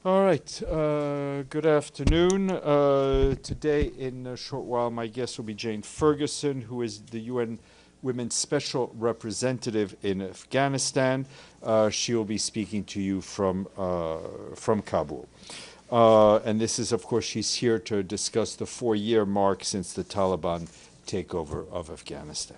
All right. Good afternoon. Today, in a short while, my guest will be Jane Ferguson, who is the UN Women's Special Representative in Afghanistan. She will be speaking to you from Kabul. And this is, of course, she's here to discuss the 4-year mark since the Taliban takeover of Afghanistan.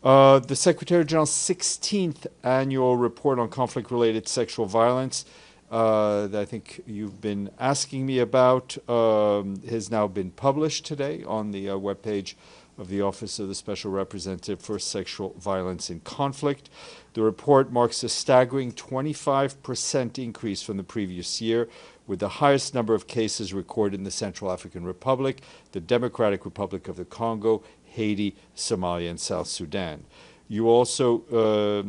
The Secretary General's 16th annual report on conflict-related sexual violence that I think you've been asking me about has now been published today on the webpage of the Office of the Special Representative for Sexual Violence in Conflict. The report marks a staggering 25% increase from the previous year, with the highest number of cases recorded in the Central African Republic, the Democratic Republic of the Congo, Haiti, Somalia, and South Sudan. You also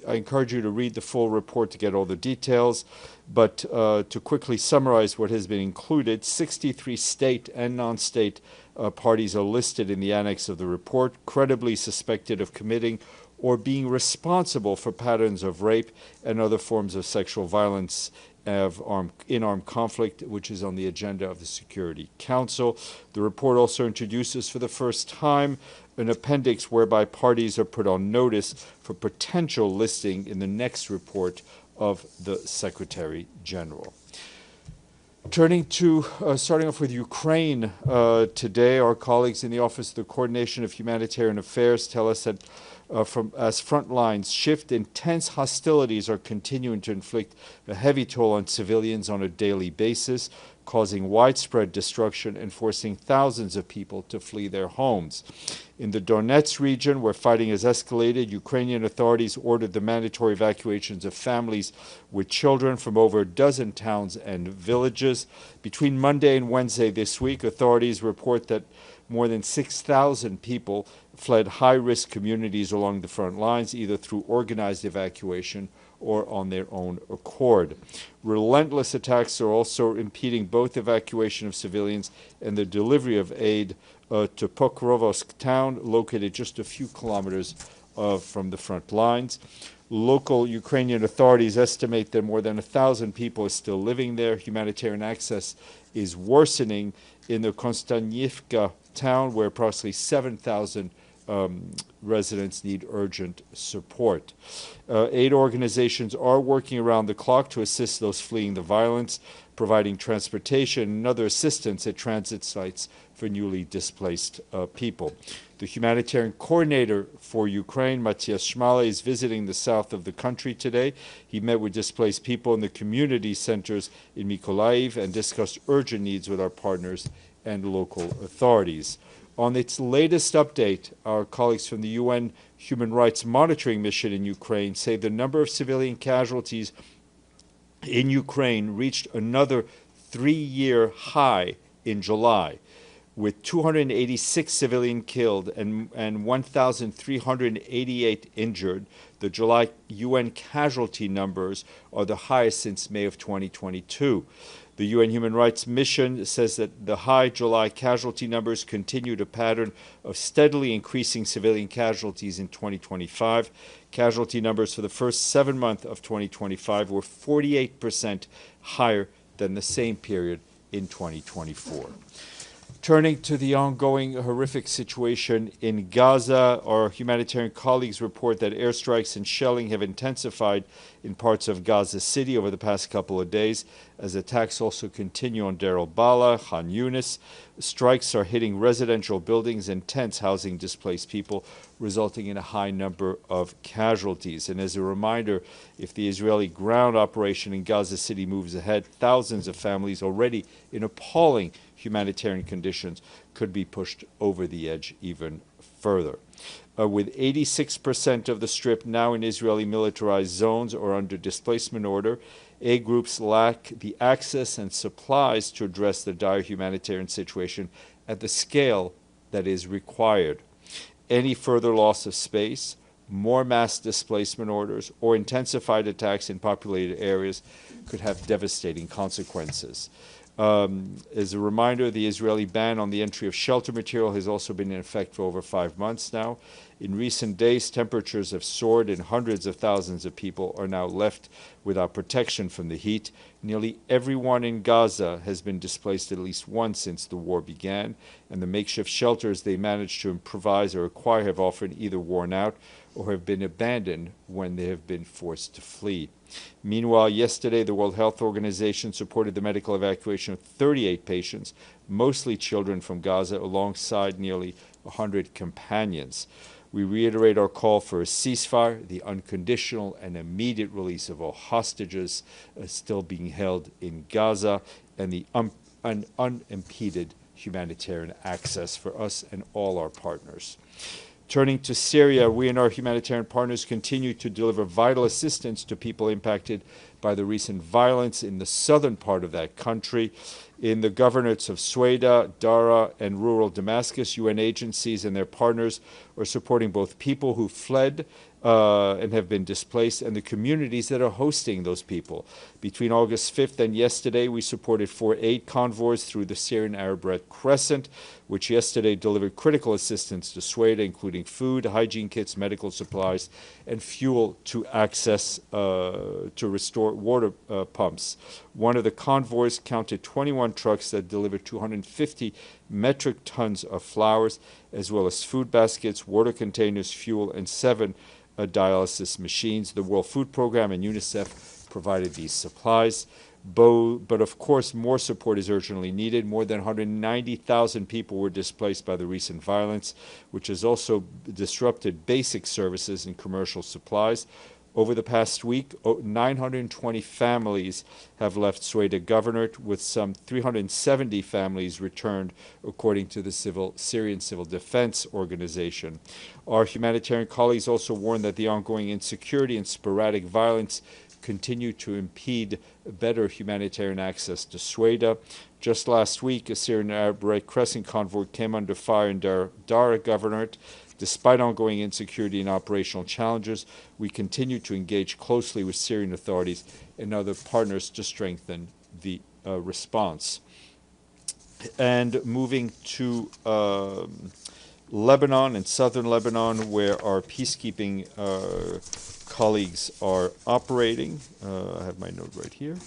I encourage you to read the full report to get all the details, but to quickly summarize what has been included, 63 state and non-state parties are listed in the annex of the report, credibly suspected of committing or being responsible for patterns of rape and other forms of sexual violence in armed conflict, which is on the agenda of the Security Council. The report also introduces for the first time an appendix whereby parties are put on notice for potential listing in the next report of the Secretary General. Starting off with Ukraine today, our colleagues in the Office of the Coordination of Humanitarian Affairs tell us that as front lines shift, intense hostilities are continuing to inflict a heavy toll on civilians on a daily basis, causing widespread destruction and forcing thousands of people to flee their homes. In the Donetsk region, where fighting has escalated, Ukrainian authorities ordered the mandatory evacuations of families with children from over a dozen towns and villages. Between Monday and Wednesday this week, authorities report that more than 6,000 people fled high-risk communities along the front lines, either through organized evacuation or on their own accord. Relentless attacks are also impeding both evacuation of civilians and the delivery of aid to Pokrovsk town, located just a few kilometers from the front lines. Local Ukrainian authorities estimate that more than 1,000 people are still living there. Humanitarian access is worsening in the Konstantinivka town, where approximately 7,000 residents need urgent support. Aid organizations are working around the clock to assist those fleeing the violence, providing transportation and other assistance at transit sites for newly displaced people. The humanitarian coordinator for Ukraine, Matthias Schmale, is visiting the south of the country today. He met with displaced people in the community centers in Mykolaiv and discussed urgent needs with our partners and local authorities. On its latest update, our colleagues from the UN Human Rights Monitoring Mission in Ukraine say the number of civilian casualties in Ukraine reached another 3-year high in July, with 286 civilians killed and 1,388 injured. The July UN casualty numbers are the highest since May of 2022. The UN Human Rights Mission says that the high July casualty numbers continued a pattern of steadily increasing civilian casualties in 2025. Casualty numbers for the first 7 months of 2025 were 48% higher than the same period in 2024. Turning to the ongoing horrific situation in Gaza, our humanitarian colleagues report that airstrikes and shelling have intensified in parts of Gaza City over the past couple of days, as attacks also continue on Deir al-Balah, Khan Yunis. Strikes are hitting residential buildings and tents housing displaced people, resulting in a high number of casualties. And as a reminder, if the Israeli ground operation in Gaza City moves ahead, thousands of families already in appalling humanitarian conditions could be pushed over the edge even further. With 86% of the Strip now in Israeli militarized zones or under displacement order, aid groups lack the access and supplies to address the dire humanitarian situation at the scale that is required. Any further loss of space, more mass displacement orders, or intensified attacks in populated areas could have devastating consequences. As a reminder, the Israeli ban on the entry of shelter material has also been in effect for over 5 months now. In recent days, temperatures have soared and hundreds of thousands of people are now left without protection from the heat. Nearly everyone in Gaza has been displaced at least once since the war began, and the makeshift shelters they managed to improvise or acquire have often either worn out or have been abandoned when they have been forced to flee. Meanwhile, yesterday, the World Health Organization supported the medical evacuation of 38 patients, mostly children from Gaza, alongside nearly 100 companions. We reiterate our call for a ceasefire, the unconditional and immediate release of all hostages still being held in Gaza, and the unimpeded humanitarian access for us and all our partners. Turning to Syria, we and our humanitarian partners continue to deliver vital assistance to people impacted by the recent violence in the southern part of that country. In the governorates of Sueda, Dara, and rural Damascus, UN agencies and their partners are supporting both people who fled and have been displaced and the communities that are hosting those people. Between August 5th and yesterday, we supported 4 aid convoys through the Syrian Arab Red Crescent, which yesterday delivered critical assistance to Sueda, including food, hygiene kits, medical supplies, and fuel to access to restore water pumps. One of the convoys counted 21 trucks that delivered 250 metric tons of flowers, as well as food baskets, water containers, fuel, and 7 dialysis machines. The World Food Program and UNICEF provided these supplies. But of course, more support is urgently needed. More than 190,000 people were displaced by the recent violence, which has also disrupted basic services and commercial supplies. Over the past week, 920 families have left Sueda Governorate, with some 370 families returned, according to the Syrian Civil Defense Organization. Our humanitarian colleagues also warn that the ongoing insecurity and sporadic violence continue to impede better humanitarian access to Sueda. Just last week, a Syrian Arab Red Crescent convoy came under fire in Dara Governorate. Despite ongoing insecurity and operational challenges, we continue to engage closely with Syrian authorities and other partners to strengthen the response. And moving to Lebanon and southern Lebanon, where our peacekeeping colleagues are operating. I have my note right here.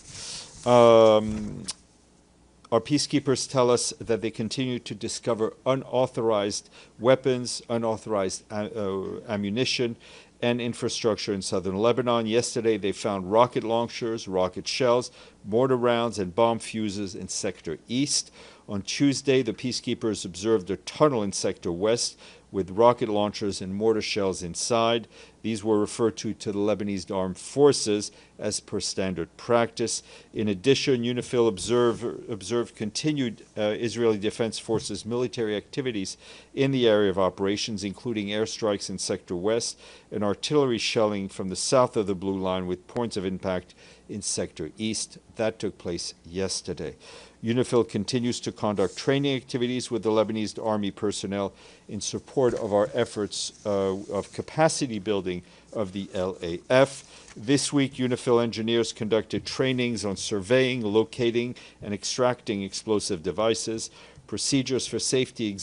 Our peacekeepers tell us that they continue to discover unauthorized weapons, unauthorized ammunition, and infrastructure in southern Lebanon. Yesterday, they found rocket launchers, rocket shells, mortar rounds, and bomb fuses in Sector East. On Tuesday, the peacekeepers observed a tunnel in Sector West with rocket launchers and mortar shells inside. These were referred to the Lebanese armed forces as per standard practice. In addition, UNIFIL observed continued Israeli Defense Forces military activities in the area of operations, including airstrikes in Sector West and artillery shelling from the south of the Blue Line with points of impact in Sector East. That took place yesterday. UNIFIL continues to conduct training activities with the Lebanese Army personnel in support of our efforts of capacity building of the LAF. This week, UNIFIL engineers conducted trainings on surveying, locating, and extracting explosive devices, procedures for safety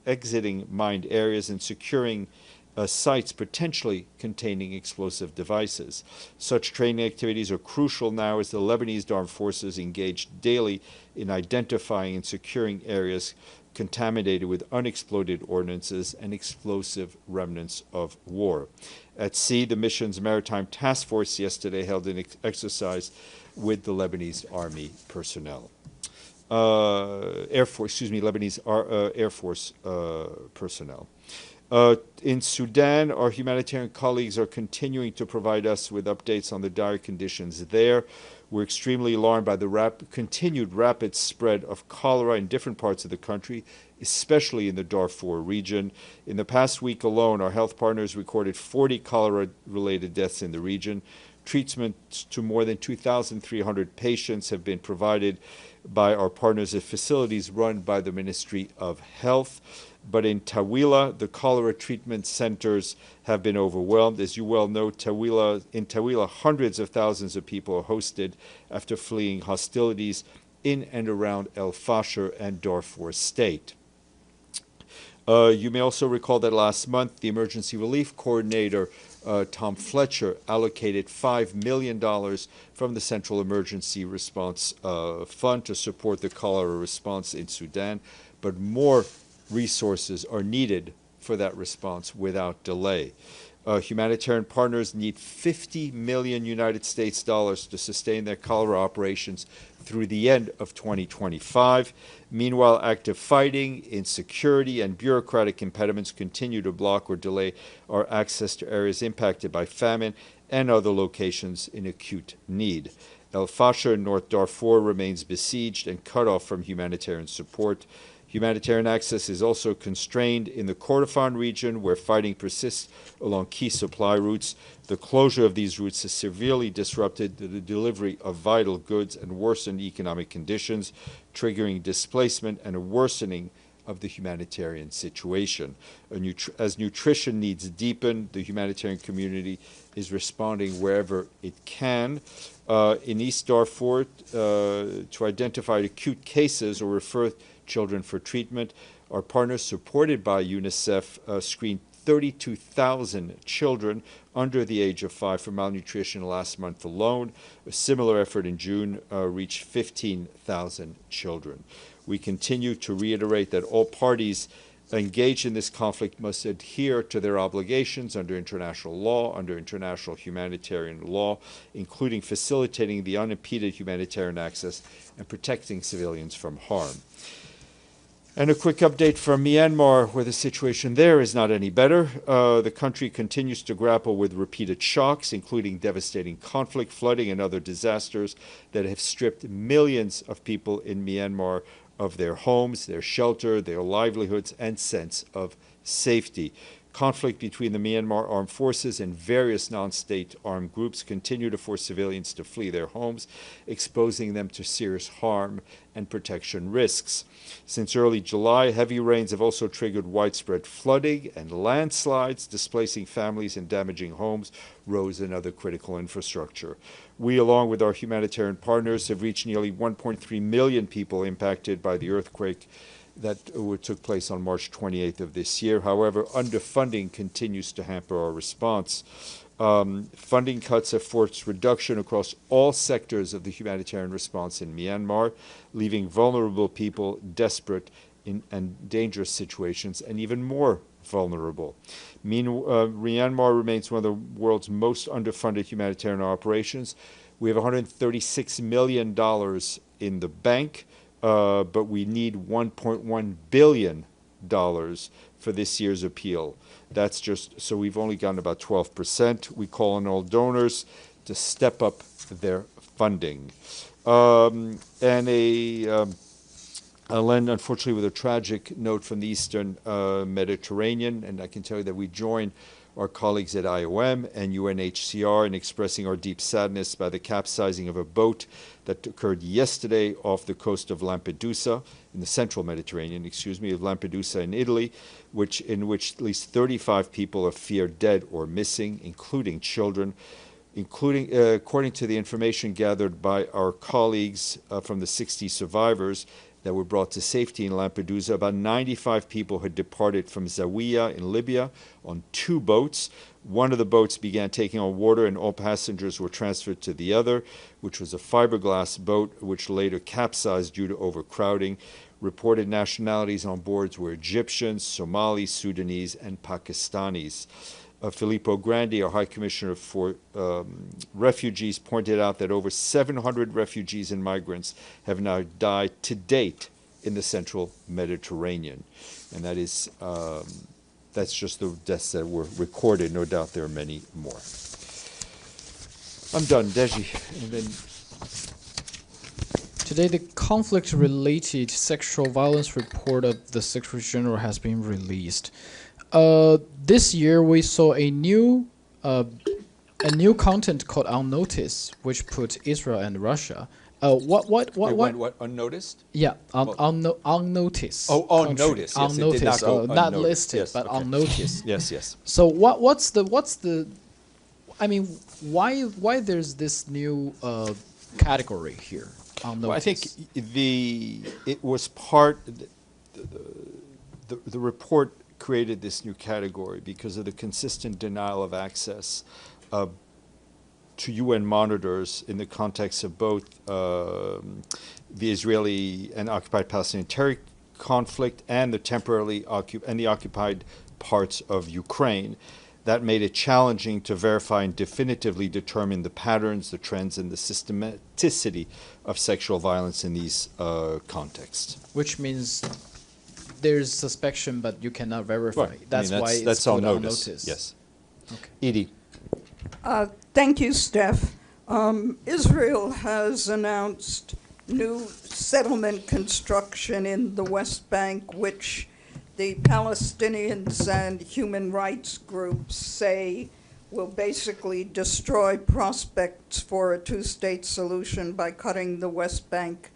exiting mined areas, and securing sites potentially containing explosive devices. Such training activities are crucial now as the Lebanese armed forces engage daily in identifying and securing areas contaminated with unexploded ordnances and explosive remnants of war. At sea, the mission's Maritime Task Force yesterday held an exercise with the Lebanese Army personnel. Lebanese Air Force personnel. In Sudan, our humanitarian colleagues are continuing to provide us with updates on the dire conditions there. We're extremely alarmed by the continued rapid spread of cholera in different parts of the country, especially in the Darfur region. In the past week alone, our health partners recorded 40 cholera-related deaths in the region. Treatment to more than 2,300 patients have been provided by our partners at facilities run by the Ministry of Health. But in Tawila, the cholera treatment centers have been overwhelmed. As you well know, in Tawila, hundreds of thousands of people are hosted after fleeing hostilities in and around El Fasher and Darfur State. You may also recall that last month, the emergency relief coordinator Tom Fletcher, allocated $5 million from the Central Emergency Response Fund to support the cholera response in Sudan, but more resources are needed for that response without delay. Humanitarian partners need 50 million United States dollars to sustain their cholera operations through the end of 2025. Meanwhile, active fighting, insecurity, and bureaucratic impediments continue to block or delay our access to areas impacted by famine and other locations in acute need. El Fasher in North Darfur remains besieged and cut off from humanitarian support. Humanitarian access is also constrained in the Kordofan region, where fighting persists along key supply routes. The closure of these routes has severely disrupted the delivery of vital goods and worsened economic conditions, triggering displacement and a worsening of the humanitarian situation. As nutrition needs deepen, the humanitarian community is responding wherever it can. In East Darfur, to identify acute cases or refer children for treatment, our partners, supported by UNICEF, screened 32,000 children under the age of 5 for malnutrition last month alone. A similar effort in June reached 15,000 children. We continue to reiterate that all parties engaged in this conflict must adhere to their obligations under international law, under international humanitarian law, including facilitating the unimpeded humanitarian access and protecting civilians from harm. And a quick update from Myanmar, where the situation there is not any better. The country continues to grapple with repeated shocks, including devastating conflict, flooding, and other disasters that have stripped millions of people in Myanmar of their homes, their shelter, their livelihoods, and sense of safety. Conflict between the Myanmar armed forces and various non-state armed groups continue to force civilians to flee their homes, exposing them to serious harm and protection risks. Since early July, heavy rains have also triggered widespread flooding and landslides, displacing families and damaging homes, roads, and other critical infrastructure. We, along with our humanitarian partners, have reached nearly 1.3 million people impacted by the earthquake that took place on March 28th of this year. However, underfunding continues to hamper our response. Funding cuts have forced reduction across all sectors of the humanitarian response in Myanmar, leaving vulnerable people desperate and dangerous situations and even more vulnerable. Myanmar remains one of the world's most underfunded humanitarian operations. We have $136 million in the bank, but we need $1.1 billion for this year's appeal. That's just, so we've only gotten about 12%. We call on all donors to step up their funding. I'll end, unfortunately, with a tragic note from the Eastern Mediterranean, and I can tell you that we join our colleagues at IOM and UNHCR in expressing our deep sadness by the capsizing of a boat that occurred yesterday off the coast of Lampedusa, in the central Mediterranean, of Lampedusa in Italy, in which at least 35 people are feared dead or missing, including children. According to the information gathered by our colleagues from the 60 survivors that were brought to safety in Lampedusa, about 95 people had departed from Zawiya in Libya on 2 boats. One of the boats began taking on water and all passengers were transferred to the other, which was a fiberglass boat, which later capsized due to overcrowding. Reported nationalities on board were Egyptians, Somalis, Sudanese, and Pakistanis. Filippo Grandi, our High Commissioner for Refugees, pointed out that over 700 refugees and migrants have now died to date in the central Mediterranean. And that is, that's just the deaths that were recorded. No doubt there are many more. I'm done, Deji. And then today, the conflict-related sexual violence report of the Secretary General has been released. This year, we saw a new content called Unnoticed, which put Israel and Russia. What? Unnoticed? Yeah, unnoticed. Oh, unnoticed. Yes, unnoticed. It did not go not unnoticed. listed, Yes, but okay. unnoticed. Yes. So what's the? I mean, why there's this new category here? Unnoticed. Well, I think it was part. The report created this new category because of the consistent denial of access to UN monitors in the context of both the Israeli and occupied Palestinian territory conflict and the temporarily occupied parts of Ukraine. That made it challenging to verify and definitively determine the patterns, the trends, and the systematicity of sexual violence in these contexts. Which means there's suspicion, but you cannot verify. Right. That's why it's that's put all on notice. notice. Yes. Okay. Edie. Thank you, Steph. Israel has announced new settlement construction in the West Bank, which the Palestinians and human rights groups say will basically destroy prospects for a two-state solution by cutting the West Bank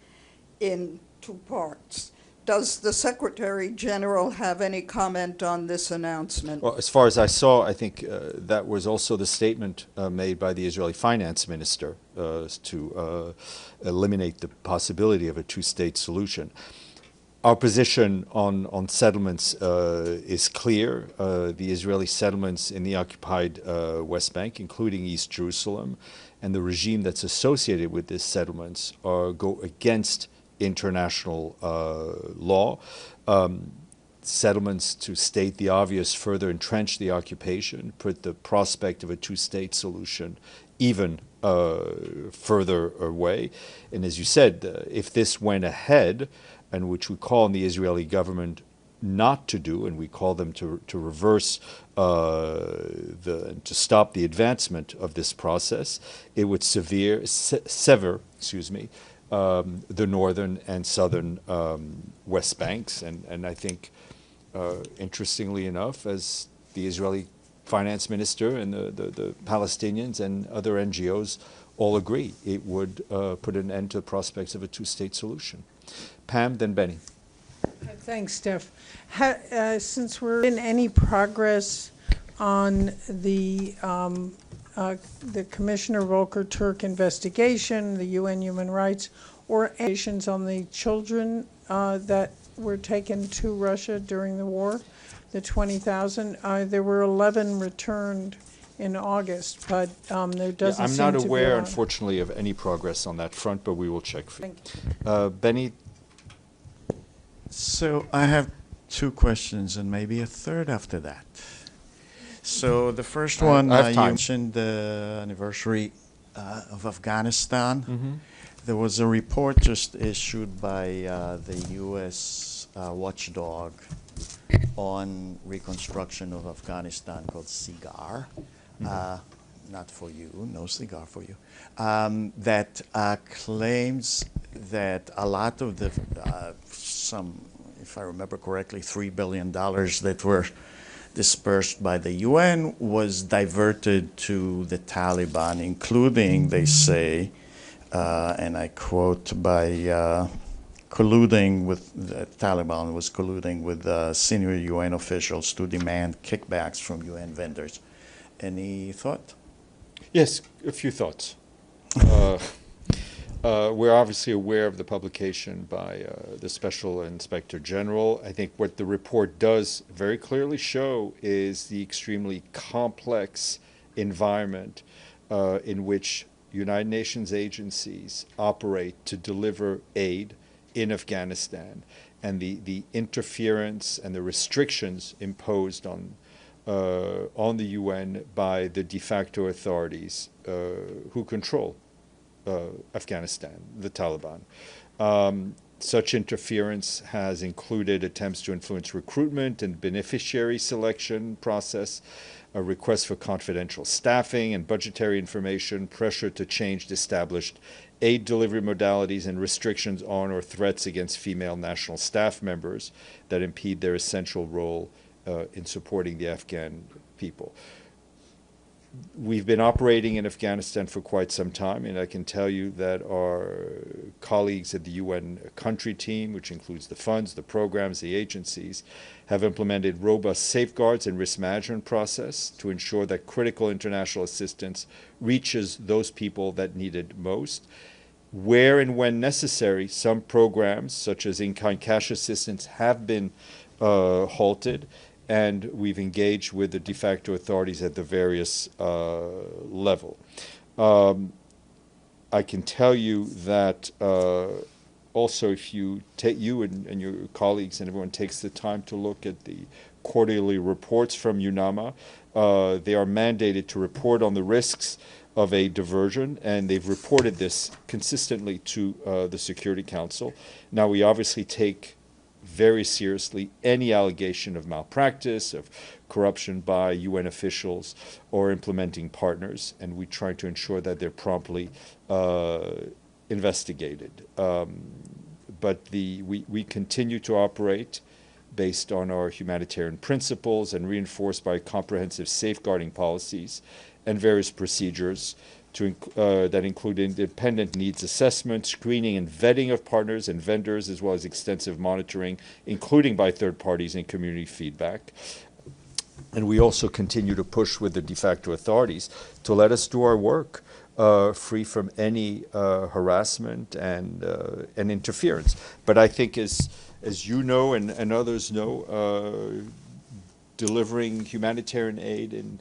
in two parts. Does the Secretary General have any comment on this announcement? Well, as far as I saw, I think that was also the statement made by the Israeli finance minister to eliminate the possibility of a two-state solution. Our position on settlements is clear. The Israeli settlements in the occupied West Bank, including East Jerusalem, and the regime that's associated with these settlements go against international law. Settlements, to state the obvious, further entrench the occupation, put the prospect of a two-state solution even further away. And as you said, if this went ahead, and which we call on the Israeli government not to do, and we call them to reverse, to stop the advancement of this process, it would sever, the northern and southern West Banks. And I think, interestingly enough, as the Israeli finance minister and the Palestinians and other NGOs all agree, it would put an end to the prospects of a two-state solution. Pam, then Benny. Thanks, Steph. Since we're in any progress on the Commissioner Volker Turk investigation, the UN human rights, or actions on the children that were taken to Russia during the war, the 20,000, there were 11 returned in August, but there doesn't seem to be I'm not aware, unfortunately, of any progress on that front, but we will check for you. Benny? So I have two questions and maybe a third after that. So the first one, you mentioned the anniversary of Afghanistan. Mm-hmm. There was a report just issued by the U.S. watchdog on reconstruction of Afghanistan called CIGAR. Not for you, no cigar for you. That claims that a lot of the, if I remember correctly, $3 billion that were dispersed by the UN was diverted to the Taliban, including, they say, and I quote, by colluding with the Taliban was colluding with senior UN officials to demand kickbacks from UN vendors. Any thought? Yes, a few thoughts. We're obviously aware of the publication by the Special Inspector General. I think what the report does very clearly show is the extremely complex environment in which United Nations agencies operate to deliver aid in Afghanistan, and the interference and the restrictions imposed on the UN by the de facto authorities who control Afghanistan, the Taliban. Such interference has included attempts to influence recruitment and beneficiary selection process, a request for confidential staffing and budgetary information, pressure to change established aid delivery modalities, and restrictions on or threats against female national staff members that impede their essential role in supporting the Afghan people. We've been operating in Afghanistan for quite some time, and I can tell you that our colleagues at the UN country team, which includes the funds, the programs, the agencies, have implemented robust safeguards and risk management process to ensure that critical international assistance reaches those people that need it most. Where and when necessary, some programs, such as in-kind cash assistance, have been halted, and we've engaged with the de facto authorities at the various level. I can tell you that also, if you take and your colleagues and everyone takes the time to look at the quarterly reports from UNAMA, they are mandated to report on the risks of a diversion, and they've reported this consistently to the Security Council. Now, we obviously take very seriously any allegation of malpractice, of corruption by UN officials or implementing partners, and we try to ensure that they're promptly investigated. But we continue to operate based on our humanitarian principles and reinforced by comprehensive safeguarding policies and various procedures that include independent needs assessment, screening and vetting of partners and vendors, as well as extensive monitoring, including by third parties and community feedback. And we also continue to push with the de facto authorities to let us do our work free from any harassment and interference. But I think as you know and others know, delivering humanitarian aid in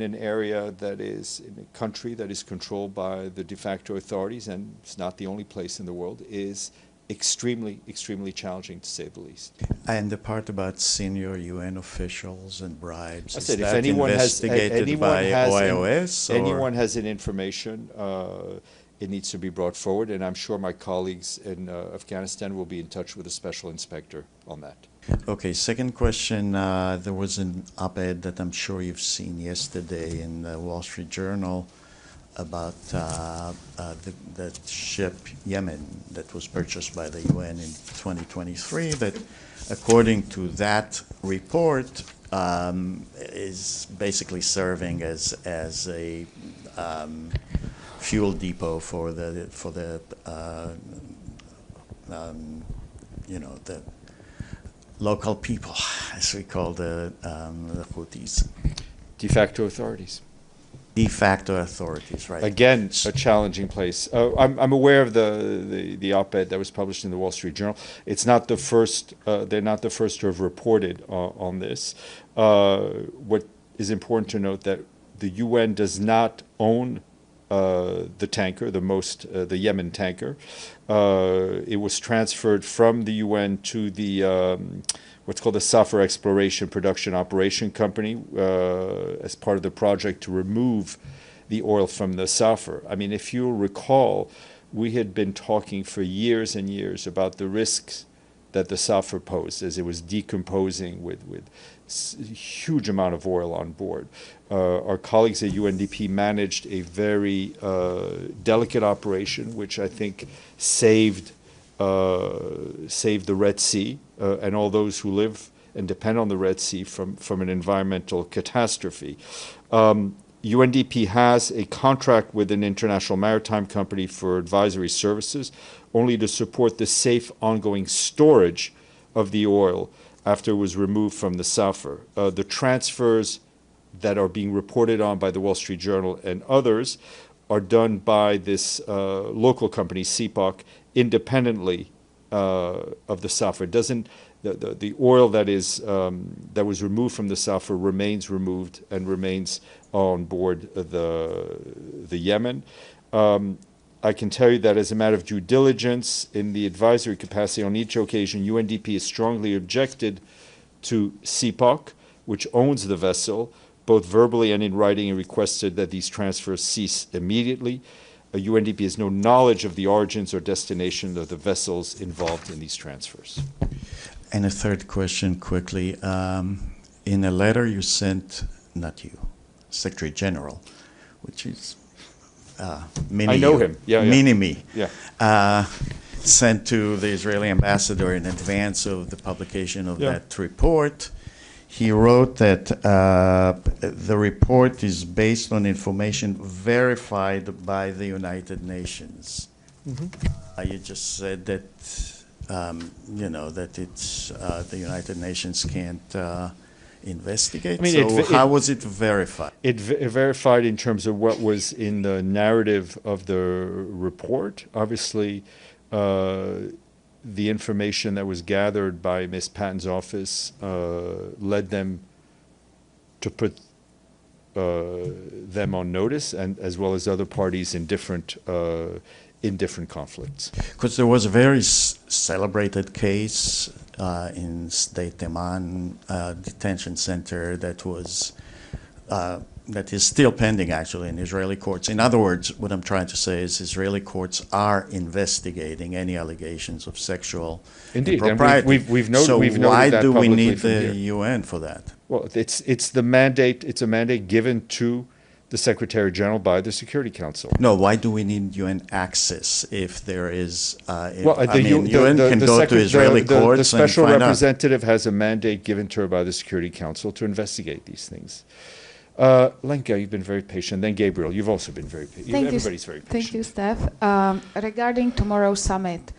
an area that is, in a country that is controlled by the de facto authorities, and it's not the only place in the world, is extremely, extremely challenging, to say the least. And the part about senior UN officials and bribes, I is said, if that anyone investigated by OIOS? Anyone has an information, it needs to be brought forward, and I'm sure my colleagues in Afghanistan will be in touch with a special inspector on that. Okay, second question. There was an op-ed that I'm sure you've seen yesterday in the Wall Street Journal about the ship Yemen that was purchased by the UN in 2023, that according to that report is basically serving as a fuel depot for the local people, as we call the Houthis. De facto authorities. De facto authorities, right? Again, a challenging place. I'm aware of the op-ed that was published in the Wall Street Journal. It's not the first. They're not the first to have reported on this. What is important to note that the UN does not own the tanker, the Yemen tanker. It was transferred from the UN to the what's called the Safar Exploration Production Operation Company as part of the project to remove the oil from the Safar. I mean, if you'll recall, we had been talking for years and years about the risks that the Safar posed as it was decomposing with a huge amount of oil on board. Our colleagues at UNDP managed a very delicate operation, which I think saved the Red Sea and all those who live and depend on the Red Sea from an environmental catastrophe. UNDP has a contract with an international maritime company for advisory services, only to support the safe ongoing storage of the oil after it was removed from the Safar. The transfers that are being reported on by the Wall Street Journal and others are done by this local company, CPOC, independently of the Safar. It doesn't. The oil that was removed from the Safar remains removed and remains on board the Yemen. I can tell you that as a matter of due diligence in the advisory capacity on each occasion, UNDP has strongly objected to CPOC, which owns the vessel, both verbally and in writing, and requested that these transfers cease immediately. UNDP has no knowledge of the origins or destination of the vessels involved in these transfers. And a third question quickly. In a letter you sent, not you, Secretary General, which is I know him. Yeah, Mini-me. Yeah. Sent to the Israeli ambassador in advance of the publication of that report. He wrote that the report is based on information verified by the United Nations. Mm-hmm. You just said that that it's the United Nations can't investigate. I mean, so how was it verified? It verified in terms of what was in the narrative of the report. Obviously, the information that was gathered by Ms. Patton's office led them to put them on notice, and as well as other parties in different conflicts. Because there was a very celebrated case in State Teman detention center that was that is still pending actually in Israeli courts. In other words, what I'm trying to say is Israeli courts are investigating any allegations of sexual impropriety. And we've noted so we've noted why that do we publicly need from the here. UN for that? Well, it's the mandate. It's a mandate given to the Secretary General by the Security Council. No, why do we need UN access if there is? UN can go to Israeli courts. The special and find representative has a mandate given to her by the Security Council to investigate these things. Lenka, you've been very patient. Then Gabriel, you've also been very patient. Everybody's very patient. Thank you, Steph. Regarding tomorrow's summit,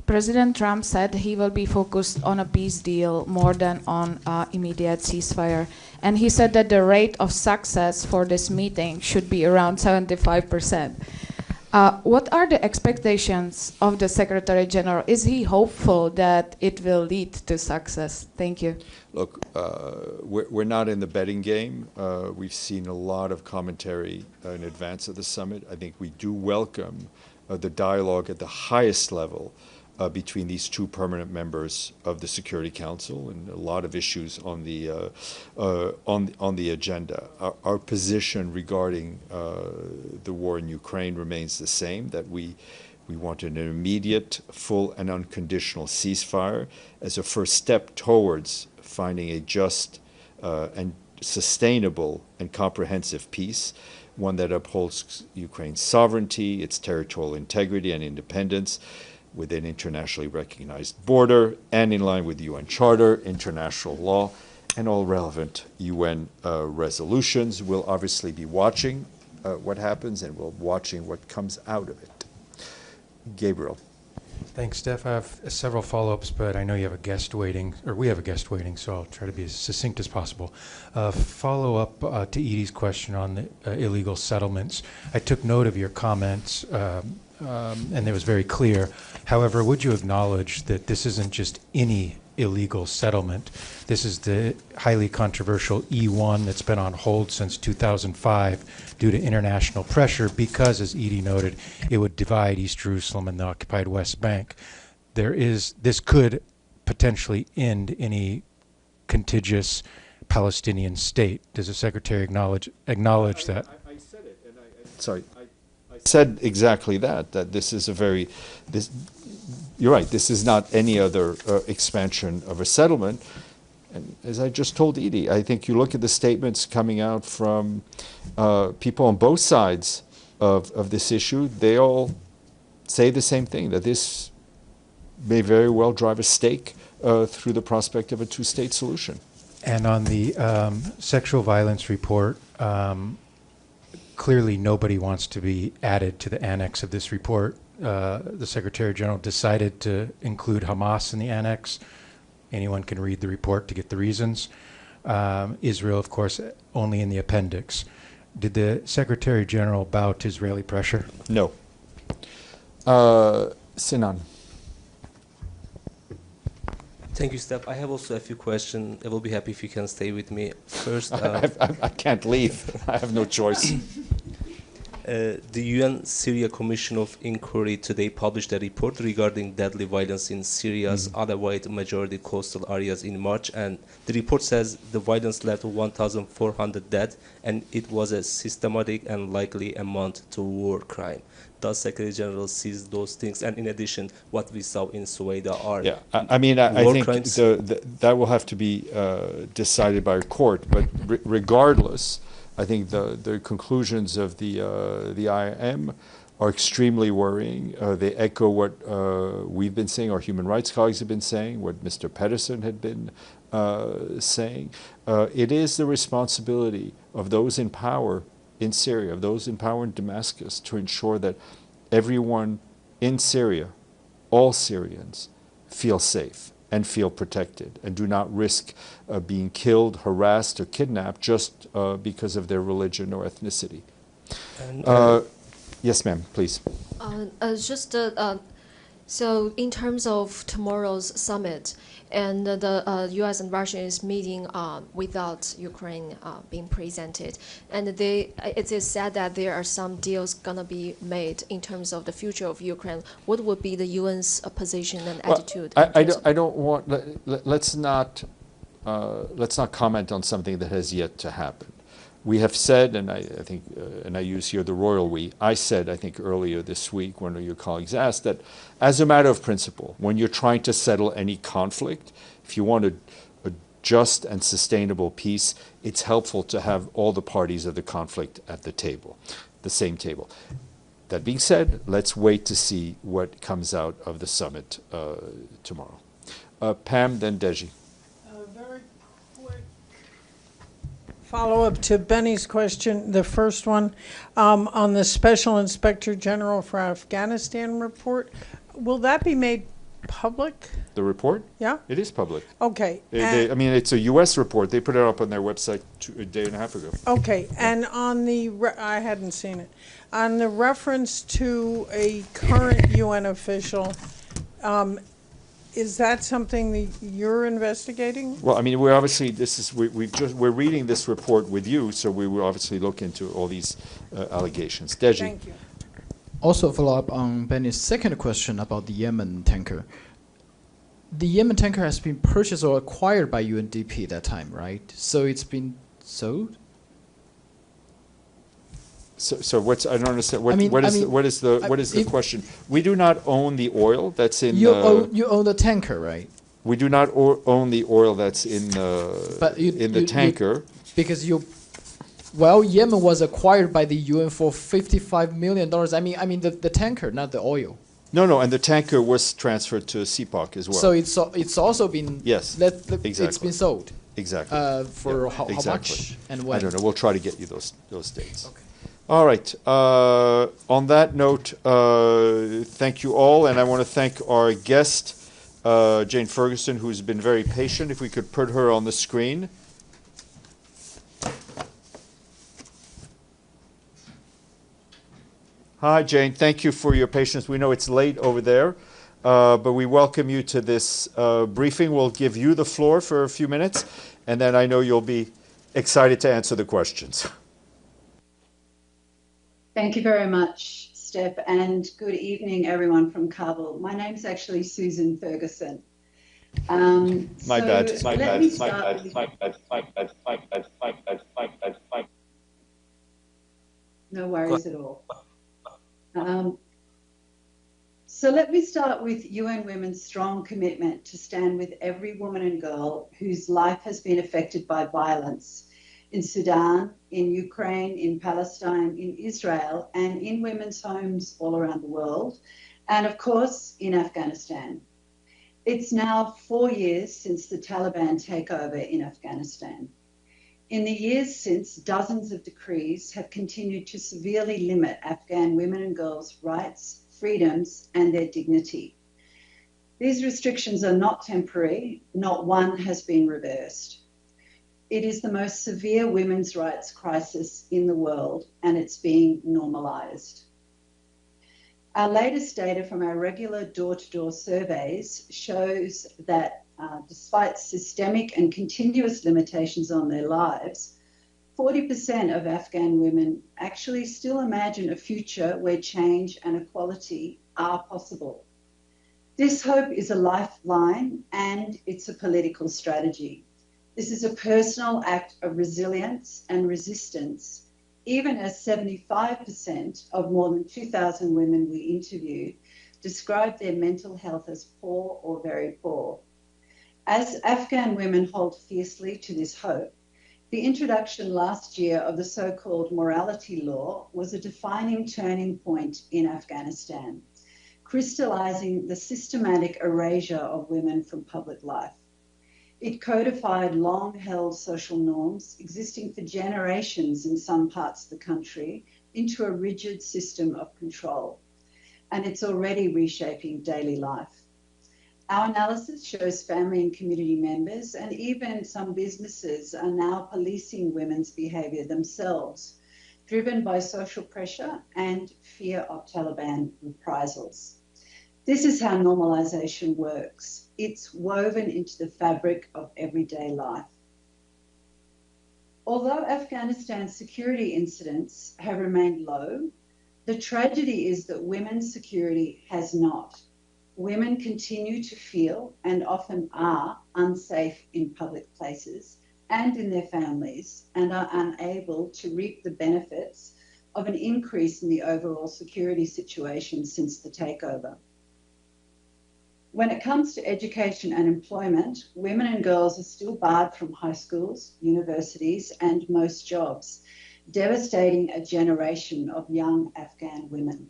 President Trump said he will be focused on a peace deal more than on immediate ceasefire. And he said that the rate of success for this meeting should be around 75%. What are the expectations of the Secretary General? Is he hopeful that it will lead to success? Thank you. Look, we're not in the betting game. We've seen a lot of commentary in advance of the summit. I think we do welcome the dialogue at the highest level between these two permanent members of the Security Council, and a lot of issues on the agenda. Our position regarding the war in Ukraine remains the same, that we want an immediate, full, and unconditional ceasefire as a first step towards finding a just and sustainable and comprehensive peace, one that upholds Ukraine's sovereignty, its territorial integrity and independence, with an internationally recognized border and in line with the UN Charter, international law, and all relevant UN resolutions. We'll obviously be watching what happens, and we'll be watching what comes out of it. Gabriel. Thanks, Steph. I have several follow-ups, but I know you have a guest waiting, or we have a guest waiting, so I'll try to be as succinct as possible. Follow-up to Edie's question on the illegal settlements. I took note of your comments, and it was very clear. However, would you acknowledge that this isn't just any illegal settlement? This is the highly controversial E1 that's been on hold since 2005 due to international pressure because, as Edie noted, it would divide East Jerusalem and the occupied West Bank. This could potentially end any contiguous Palestinian state. Does the Secretary acknowledge that? I said it, and I said exactly that this is you're right, this is not any other expansion of a settlement. And as I just told Edie, I think you look at the statements coming out from people on both sides of this issue, they all say the same thing, that this may very well drive a stake through the prospect of a two-state solution. And on the sexual violence report, clearly nobody wants to be added to the annex of this report. The Secretary General decided to include Hamas in the annex. Anyone can read the report to get the reasons. Israel, of course, only in the appendix. Did the Secretary General bow to Israeli pressure? No. Sinan. Thank you, Steph. I have also a few questions. I will be happy if you can stay with me. First, I can't leave. I have no choice. The UN Syria Commission of Inquiry today published a report regarding deadly violence in Syria's otherwise majority coastal areas in March, and the report says the violence led to 1,400 dead, and it was a systematic and likely amount to war crime. Does Secretary General sees those things, and in addition, what we saw in Sueda are I think crimes? that will have to be decided by a court, but regardless, I think the conclusions of the IIM are extremely worrying. They echo what we've been saying, our human rights colleagues have been saying, what Mr. Pedersen had been saying. It is the responsibility of those in power in Syria, of those in power in Damascus, to ensure that everyone in Syria, all Syrians, feel safe and feel protected and do not risk being killed, harassed, or kidnapped just because of their religion or ethnicity. And, Yes, ma'am, please. So in terms of tomorrow's summit, and the U.S. and Russia is meeting without Ukraine being presented, and it is said that there are some deals gonna be made in terms of the future of Ukraine. What would be the UN's position and attitude? I don't want. Let's not comment on something that has yet to happen. We have said, and I think, and I use here the royal we, I said, I think earlier this week, one of your colleagues asked, that as a matter of principle, when you're trying to settle any conflict, if you want a just and sustainable peace, it's helpful to have all the parties of the conflict at the table, the same table. That being said, let's wait to see what comes out of the summit tomorrow. Pam, then Deji. Follow-up to Benny's question, the first one, on the Special Inspector General for Afghanistan report. Will that be made public? The report? Yeah? It is public. Okay. I mean, it's a U.S. report. They put it up on their website a day and a half ago. Okay, and on the, I hadn't seen it, on the reference to a current UN official, is that something that you're investigating? Well, I mean, we're obviously, we're reading this report with you, so we will obviously look into all these allegations. Deji. Thank you. Also follow up on Benny's second question about the Yemen tanker. The Yemen tanker has been purchased or acquired by UNDP at that time, right? So it's been sold? So what's, I don't understand, what is the if question? We do not own the oil that's in you own the tanker, right? We do not own the oil that's in the tanker. Because Yemen was acquired by the UN for $55 million. I mean the tanker, not the oil. No, and the tanker was transferred to CPOC as well. So it's also been exactly. It's been sold. Exactly. For how much and when? I don't know. We'll try to get you those dates. Okay. All right. On that note, thank you all, and I want to thank our guest, Jane Ferguson, who's been very patient. If we could put her on the screen. Hi, Jane. Thank you for your patience. We know it's late over there, but we welcome you to this briefing. We'll give you the floor for a few minutes, and then I know you'll be excited to answer the questions. Thank you very much, Steph, and good evening, everyone from Kabul. My name's actually Susan Ferguson. My bad. No worries at all. So let me start with UN Women's strong commitment to stand with every woman and girl whose life has been affected by violence in Sudan, in Ukraine, in Palestine, in Israel, and in women's homes all around the world, and of course in Afghanistan. It's now 4 years since the Taliban takeover in Afghanistan. In the years since, dozens of decrees have continued to severely limit Afghan women and girls' rights, freedoms, and their dignity. These restrictions are not temporary, not one has been reversed. It is the most severe women's rights crisis in the world, and it's being normalized. Our latest data from our regular door-to-door surveys shows that despite systemic and continuous limitations on their lives, 40% of Afghan women actually still imagine a future where change and equality are possible. This hope is a lifeline, and it's a political strategy. This is a personal act of resilience and resistance, even as 75% of more than 2,000 women we interviewed described their mental health as poor or very poor. As Afghan women hold fiercely to this hope, the introduction last year of the so-called morality law was a defining turning point in Afghanistan, crystallizing the systematic erasure of women from public life. It codified long-held social norms existing for generations in some parts of the country into a rigid system of control, and it's already reshaping daily life. Our analysis shows family and community members and even some businesses are now policing women's behaviour themselves, driven by social pressure and fear of Taliban reprisals. This is how normalization works. It's woven into the fabric of everyday life. Although Afghanistan's security incidents have remained low, the tragedy is that women's security has not. Women continue to feel, and often are, unsafe in public places and in their families, and are unable to reap the benefits of an increase in the overall security situation since the takeover. When it comes to education and employment, women and girls are still barred from high schools, universities, and most jobs, devastating a generation of young Afghan women.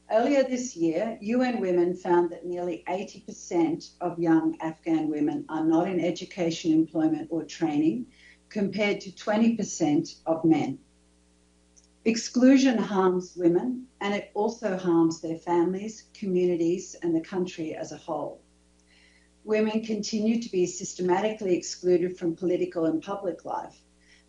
Earlier this year, UN Women found that nearly 80% of young Afghan women are not in education, employment, or training, compared to 20% of men. Exclusion harms women, and it also harms their families, communities, and the country as a whole. Women continue to be systematically excluded from political and public life.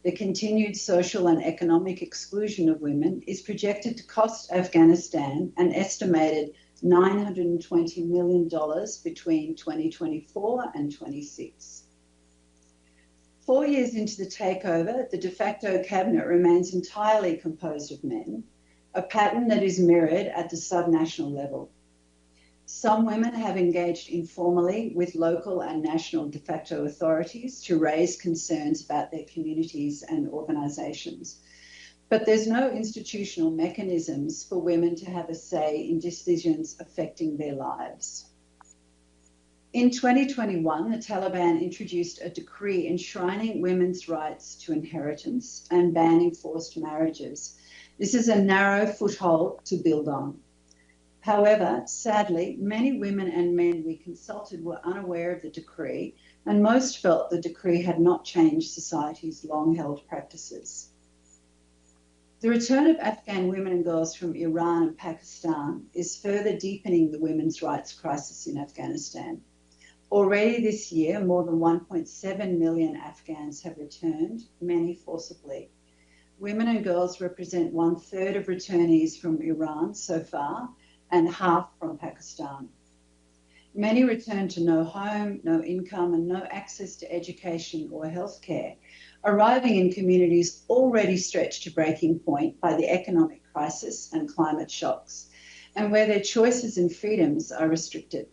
The continued social and economic exclusion of women is projected to cost Afghanistan an estimated $920 million between 2024 and 26. 4 years into the takeover, the de facto cabinet remains entirely composed of men, a pattern that is mirrored at the subnational level. Some women have engaged informally with local and national de facto authorities to raise concerns about their communities and organisations. But there's no institutional mechanisms for women to have a say in decisions affecting their lives. In 2021, the Taliban introduced a decree enshrining women's rights to inheritance and banning forced marriages. This is a narrow foothold to build on. However, sadly, many women and men we consulted were unaware of the decree, and most felt the decree had not changed society's long-held practices. The return of Afghan women and girls from Iran and Pakistan is further deepening the women's rights crisis in Afghanistan. Already this year, more than 1.7 million Afghans have returned, many forcibly. Women and girls represent 1/3 of returnees from Iran so far, and half from Pakistan. Many return to no home, no income, and no access to education or healthcare, arriving in communities already stretched to breaking point by the economic crisis and climate shocks, and where their choices and freedoms are restricted.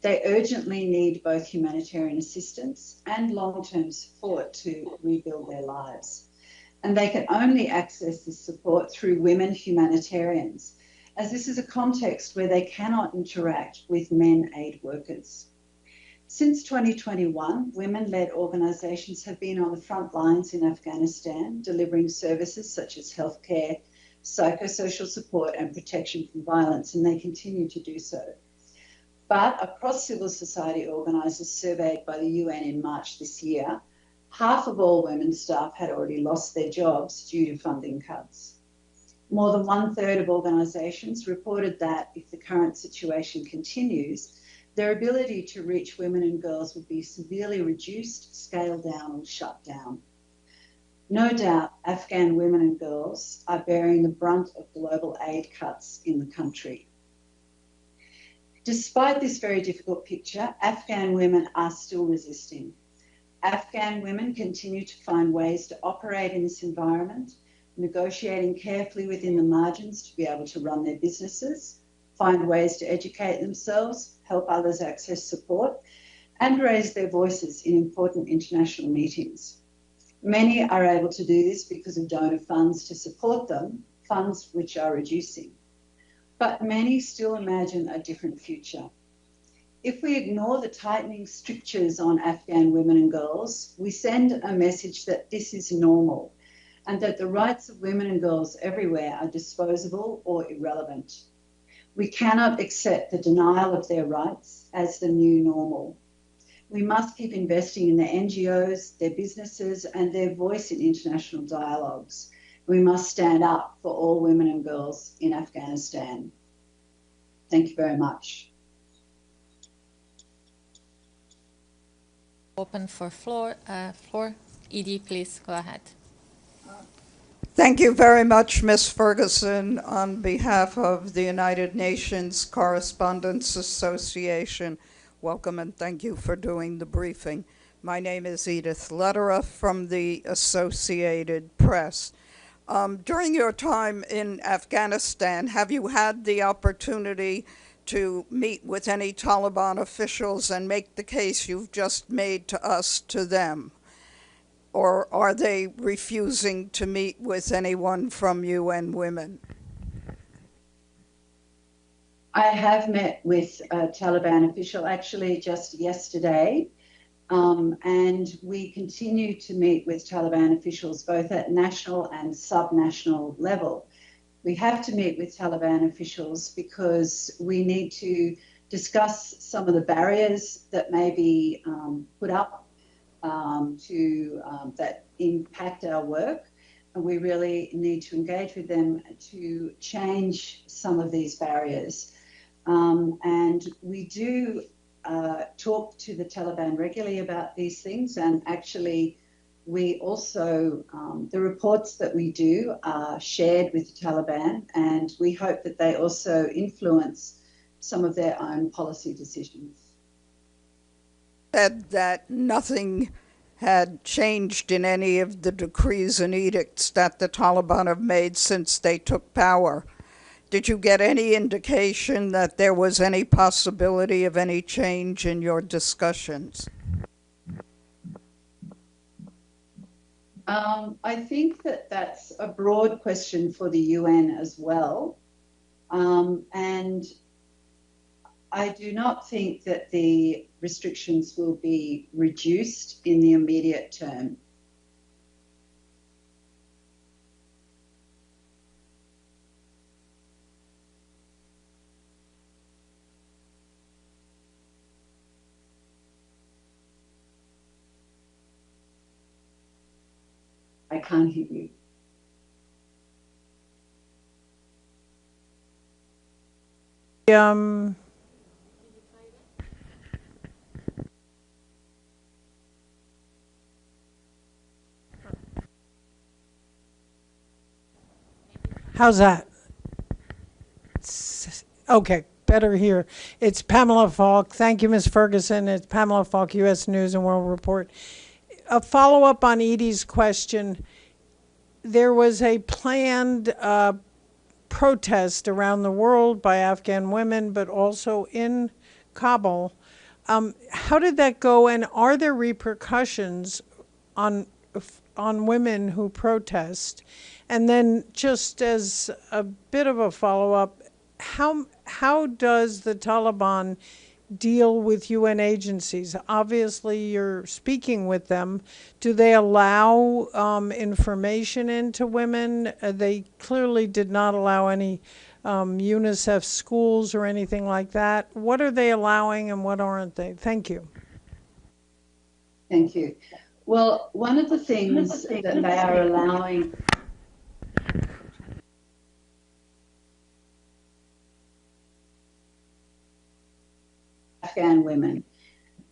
They urgently need both humanitarian assistance and long-term support to rebuild their lives. And they can only access this support through women humanitarians, as this is a context where they cannot interact with men aid workers. Since 2021, women-led organisations have been on the front lines in Afghanistan, delivering services such as healthcare, psychosocial support and protection from violence, and they continue to do so. But across civil society organisers surveyed by the UN in March this year, half of all women staff had already lost their jobs due to funding cuts. More than 1/3 of organisations reported that if the current situation continues, their ability to reach women and girls would be severely reduced, scaled down or shut down. No doubt Afghan women and girls are bearing the brunt of global aid cuts in the country. Despite this very difficult picture, Afghan women are still resisting. Afghan women continue to find ways to operate in this environment, negotiating carefully within the margins to be able to run their businesses, find ways to educate themselves, help others access support, and raise their voices in important international meetings. Many are able to do this because of donor funds to support them, funds which are reducing. But many still imagine a different future. If we ignore the tightening strictures on Afghan women and girls, we send a message that this is normal and that the rights of women and girls everywhere are disposable or irrelevant. We cannot accept the denial of their rights as the new normal. We must keep investing in their NGOs, their businesses, and their voice in international dialogues. We must stand up for all women and girls in Afghanistan. Thank you very much. Open for floor. ED, please go ahead. Thank you very much, Ms. Ferguson. On behalf of the United Nations Correspondents Association, welcome and thank you for doing the briefing. My name is Edith Lederer from the Associated Press. During your time in Afghanistan, have you had the opportunity to meet with any Taliban officials and make the case you've just made to us to them? Or are they refusing to meet with anyone from UN Women? I have met with a Taliban official actually just yesterday, and we continue to meet with Taliban officials both at national and subnational level. We have to meet with Taliban officials because we need to discuss some of the barriers that may be put up that impact our work, and we really need to engage with them to change some of these barriers. And we do talk to the Taliban regularly about these things, and actually we also, the reports that we do are shared with the Taliban, and we hope that they also influence some of their own policy decisions. Said that nothing had changed in any of the decrees and edicts that the Taliban have made since they took power. Did you get any indication that there was any possibility of any change in your discussions? I think that that's a broad question for the UN as well. And I do not think that the restrictions will be reduced in the immediate term. I can't hear you. How's that? Okay, better here. It's Pamela Falk. Thank you, Ms. Ferguson. It's Pamela Falk, U.S. News and World Report. A follow-up on Edie's question. There was a planned protest around the world by Afghan women, but also in Kabul. How did that go, and are there repercussions on women who protest? And then just as a bit of a follow-up, how does the Taliban deal with UN agencies? Obviously, you're speaking with them. Do they allow information into women? They clearly did not allow any UNICEF schools or anything like that. What are they allowing and what aren't they? Thank you. Thank you. Well, one of the things that they are allowing Afghan women,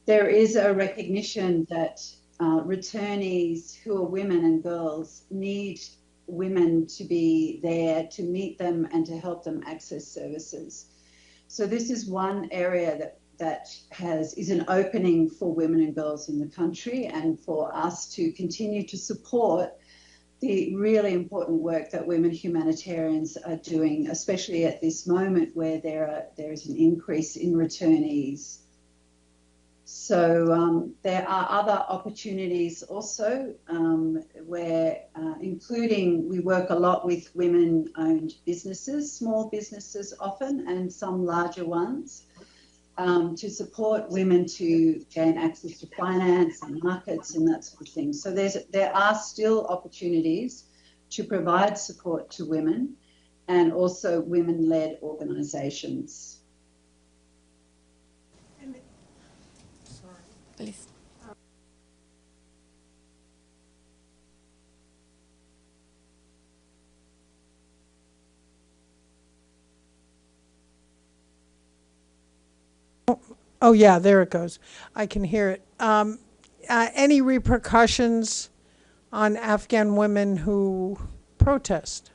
there is a recognition that returnees who are women and girls need women to be there to meet them and to help them access services. So this is one area that is an opening for women and girls in the country, and for us to continue to support the really important work that women humanitarians are doing, especially at this moment where there is an increase in returnees. So there are other opportunities also where, including, we work a lot with women-owned businesses, small businesses often, and some larger ones, to support women to gain access to finance and markets and that sort of thing. So there are still opportunities to provide support to women and also women-led organisations. Please. Oh, yeah, there it goes. I can hear it. Any repercussions on Afghan women who protest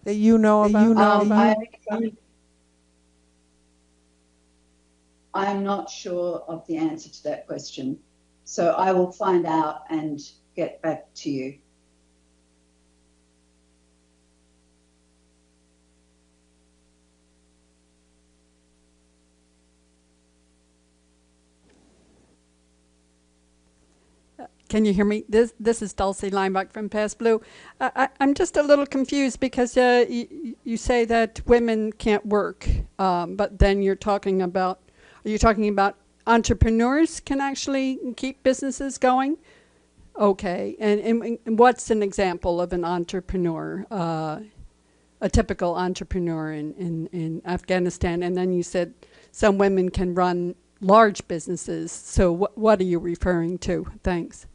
that you know about? I'm not sure of the answer to that question. So I will find out and get back to you. Can you hear me? This is Dulcie Lineback from Pass Blue. I'm just a little confused because you say that women can't work, but then are you talking about entrepreneurs can actually keep businesses going? Okay, and what's an example of an entrepreneur, a typical entrepreneur in Afghanistan? And then you said some women can run large businesses. So what are you referring to? Thanks.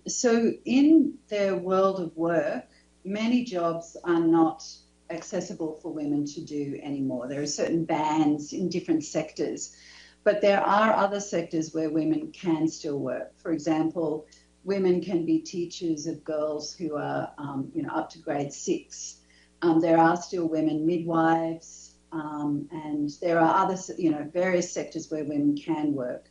So in the world of work, many jobs are not accessible for women to do anymore. There are certain bans in different sectors, but there are other sectors where women can still work. For example, women can be teachers of girls who are, up to grade 6. There are still women midwives, and there are other, various sectors where women can work.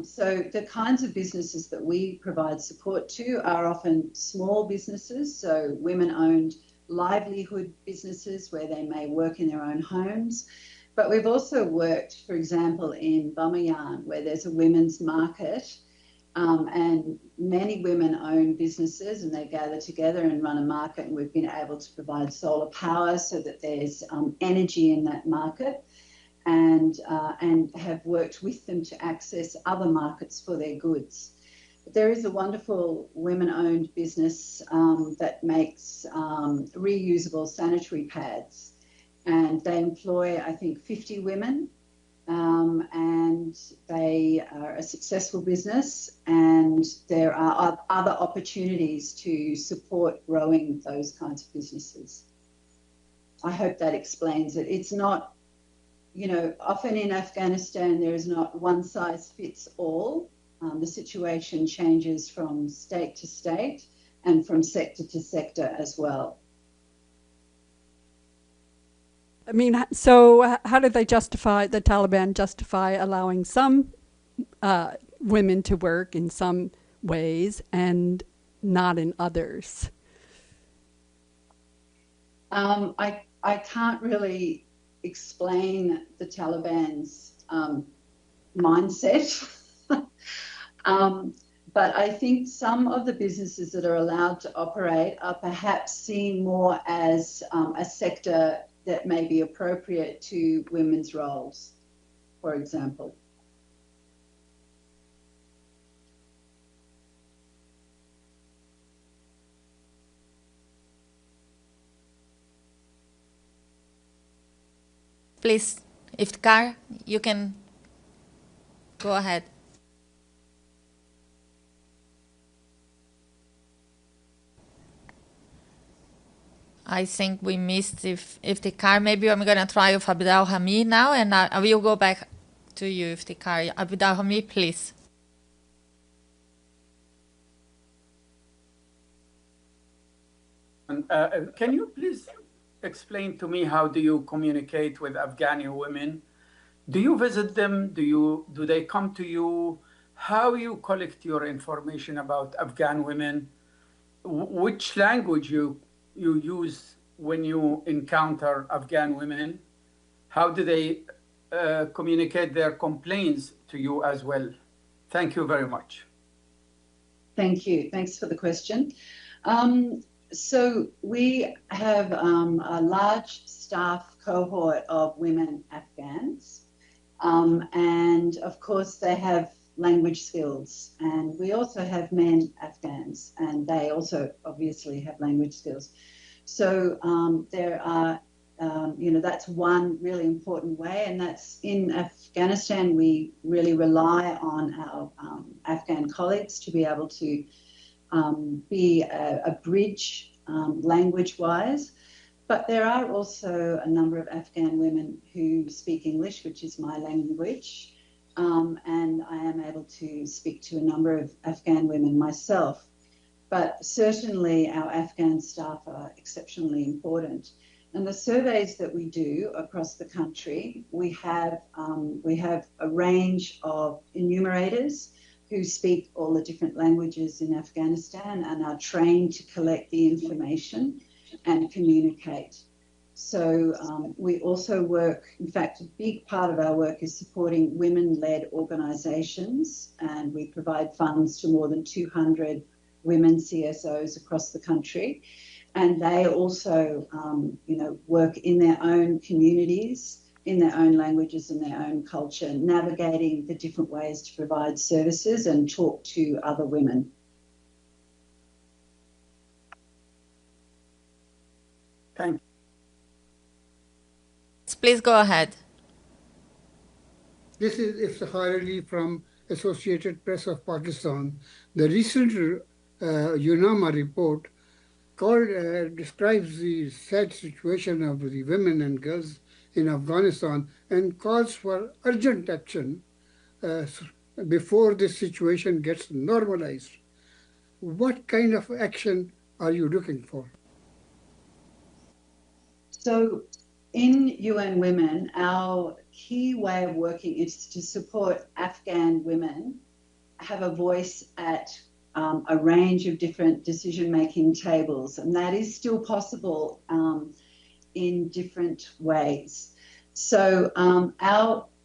So the kinds of businesses that we provide support to are often small businesses, so women-owned livelihood businesses where they may work in their own homes. But we've also worked, for example, in Bamayan, where there's a women's market, and many women own businesses and they gather together and run a market, and we've been able to provide solar power so that there's energy in that market. And have worked with them to access other markets for their goods. But there is a wonderful women-owned business that makes reusable sanitary pads, and they employ, I think, 50 women, and they are a successful business, and there are other opportunities to support growing those kinds of businesses. I hope that explains it. It's not, often in Afghanistan, there is not one size fits all. The situation changes from state to state and from sector to sector as well. I mean, so how did the Taliban justify allowing some women to work in some ways and not in others? I can't really explain the Taliban's mindset. But I think some of the businesses that are allowed to operate are perhaps seen more as a sector that may be appropriate to women's roles, for example. Please, Iftikhar, you can go ahead. I think we missed Iftikhar. Maybe I'm going to try with Abdul Hamid now, and I will go back to you, Iftikhar. Abdul Hamid, please. Can you please explain to me, how do you communicate with Afghani women? Do you visit them? Do they come to you? How you collect your information about Afghan women? Which language you use when you encounter Afghan women? How do they communicate their complaints to you as well? Thank you very much. Thank you. Thanks for the question. So we have a large staff cohort of women Afghans, and of course they have language skills, and we also have men Afghans, and they also obviously have language skills. So there are, that's one really important way, and that's in Afghanistan we really rely on our Afghan colleagues to be able to be a bridge language-wise. But there are also a number of Afghan women who speak English, which is my language, and I am able to speak to a number of Afghan women myself. But certainly our Afghan staff are exceptionally important. And the surveys that we do across the country, we have a range of enumerators who speak all the different languages in Afghanistan and are trained to collect the information and communicate. So we also work, in fact, a big part of our work is supporting women-led organisations, and we provide funds to more than 200 women CSOs across the country. And they also, work in their own communities, in their own languages and their own culture, navigating the different ways to provide services and talk to other women. Thank you. Please go ahead. This is Iftikhar Ali from Associated Press of Pakistan. The recent UNAMA report describes the sad situation of the women and girls in Afghanistan and calls for urgent action before this situation gets normalized. What kind of action are you looking for? So in UN Women, our key way of working is to support Afghan women have a voice at a range of different decision-making tables, and that is still possible in different ways. So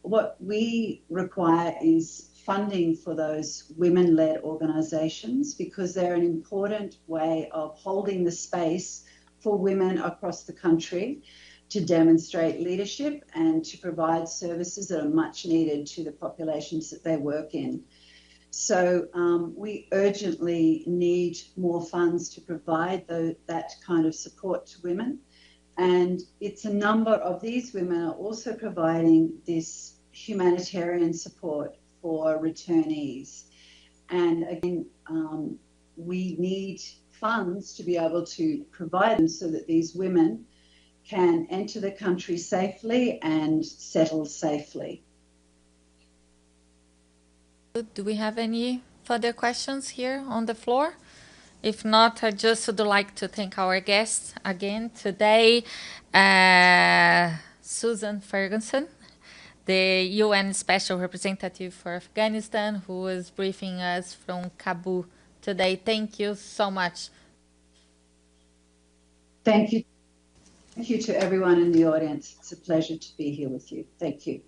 what we require is funding for those women-led organisations, because they're an important way of holding the space for women across the country to demonstrate leadership and to provide services that are much needed to the populations that they work in. So we urgently need more funds to provide that kind of support to women. And it's a number of these women are also providing this humanitarian support for returnees. And again, we need funds to be able to provide them so that these women can enter the country safely and settle safely. Do we have any further questions here on the floor? If not, I just would like to thank our guests again today. Susan Ferguson, the UN Special Representative for Afghanistan, who was briefing us from Kabul today. Thank you so much. Thank you. Thank you to everyone in the audience. It's a pleasure to be here with you. Thank you.